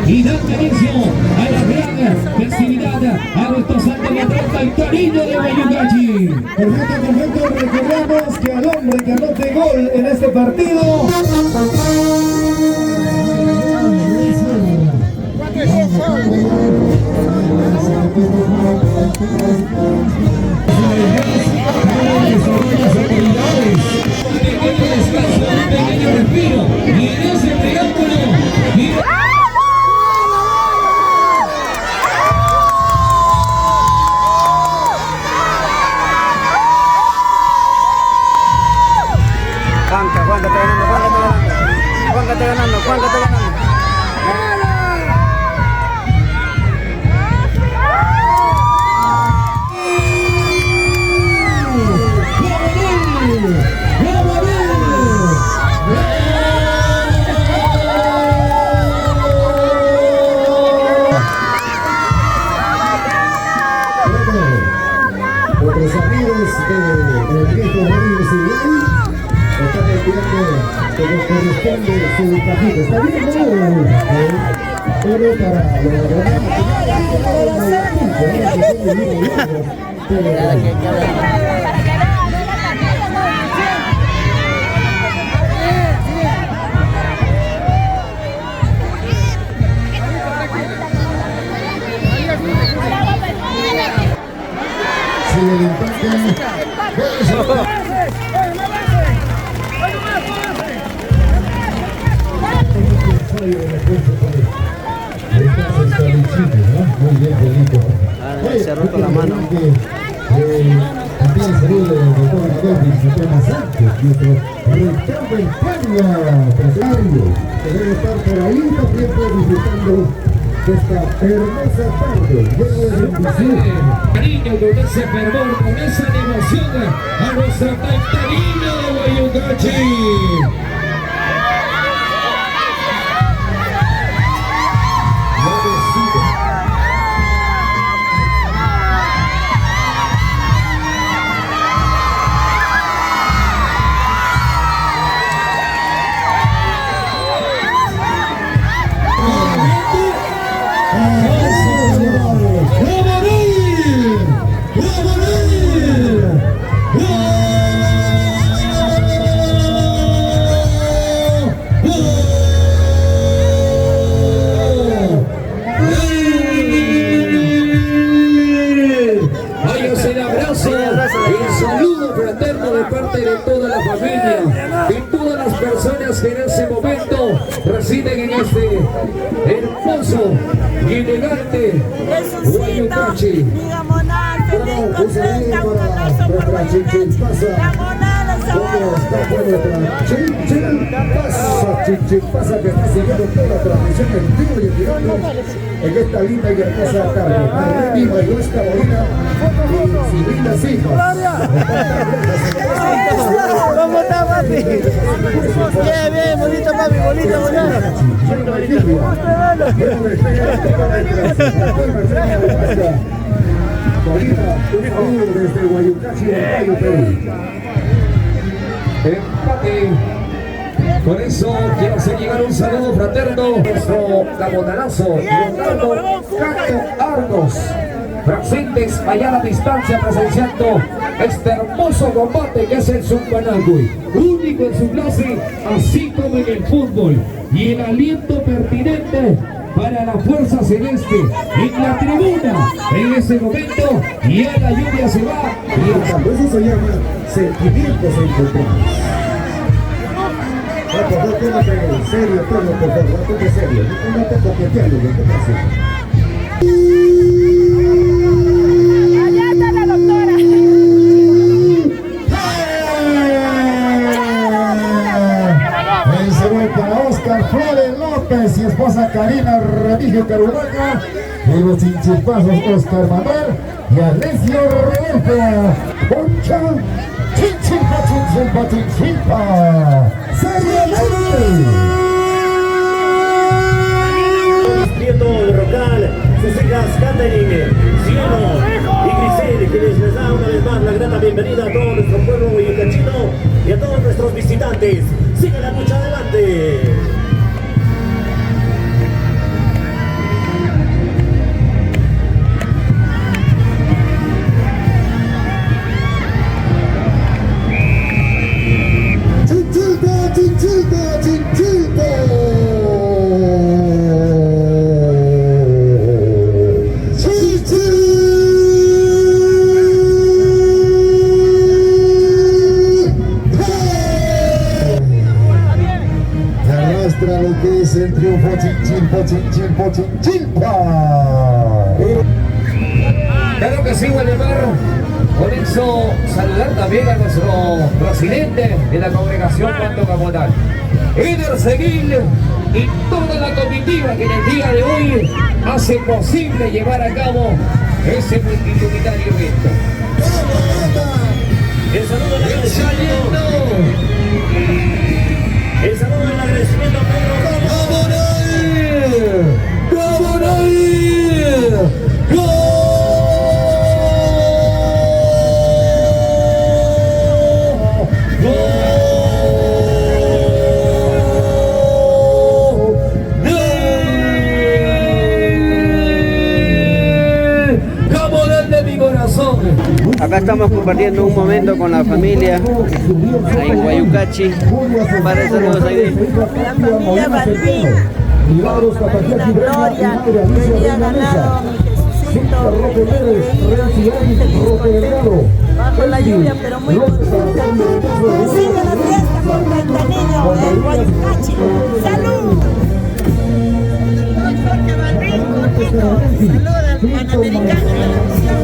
Y da inicio a la gran festividad a nuestro santo patrón, el Torino de Guayugachi. Perfecto, recordamos que al hombre que anote gol en este partido pequeño descanso, pequeño respiro, y en ese triángulo Juan está ganando. Otros amigos del viejo Mario Uruguay están enviando como corresponde su cajita. Está bien, pero para sigue el impacto. Muy bien, Felipe. Se ha roto la mano. También saludo del doctor Rodolfo, se llama Sánchez, nuestro Ricardo España, presentario, que debe estar por ahí también disfrutando de esta hermosa tarde, llena de bendición. cariño, con ese fervor, con esa devoción a nuestra Cantarina de Guayugachi. Que en ese momento residen en este hermoso y elegante Guayugachi. Diga Monal, feliz, contenta, un abrazo por Guayugachi. La Monal, el sabor. Pasa que está siguiendo toda la transmisión en vivo y en directo en esta linda y hermosa tarde. Marlene bailó esta bolina y sus lindas hijas. ¿Cómo está, papi? Bien, bonito, papi, bonito, desde Guayugachi, Perú. Empate. Por eso quiero hacer llegar un saludo fraterno. Nuestro cabonalazo, Leonardo Cato Argos, presentes allá a la distancia presenciando este hermoso combate que es el Zumpanagüey, único en su clase, así como en el fútbol, y el aliento pertinente para la fuerza celeste en la tribuna en ese momento. Ya la lluvia se va y eso se llama sentimientos encontrados. Por favor, tómate en serio todo, por favor, tómate serio, no tómate coqueteando, ¿qué pasa? Oscar Humaca, y los chinchipazos Oscar Manuel y Alessio Rodolfo. Poncha, chinchimpa, chinchimpa, chinchimpa. ¡Seriamente! Prieto Rocal, sus hijas Catherine, Cielo y Grisel, quienes les da una vez más la grata bienvenida a todo nuestro pueblo yucachino y a todos nuestros visitantes. Sigue la lucha adelante. Chinchilpa, chinchilpa, chinchilpa. Arrastra lo que es el triunfo, chinchilpa, chinchilpa, chinchilpa. Claro que sí, Waldemar. Con eso, saludar también a nuestro presidente de la congregación Manto Camonal, Eder Seguil, y toda la comitiva que en el día de hoy hace posible llevar a cabo ese multitudinario evento. El saludo del agradecimiento. El saludo del agradecimiento a Pedro. Acá estamos compartiendo un momento con la familia ahí en Guayucachi. Para saludos ahí. La familia Balbín, Marina Gloria, que hoy día ha ganado mi Jesucito, bajo la lluvia, pero muy contenta. Que siga la fiesta con Ventanillo, el Guayucachi. ¡Salud! Jorge Balbín, Jorgito, saluda Panamericana Televisión.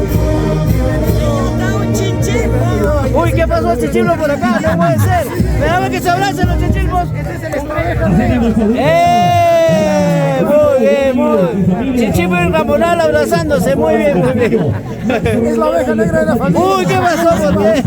Un chinchimbo. Uy, ¿qué pasó chichimbo por acá? No puede ser. Esperaba que se abracen los chichimbos. Muy bien, muy bien. Chichimbo y Camonal abrazándose. Muy bien, muy bien. Es la oveja negra de la familia. Uy, ¿qué pasó? ¿Por qué?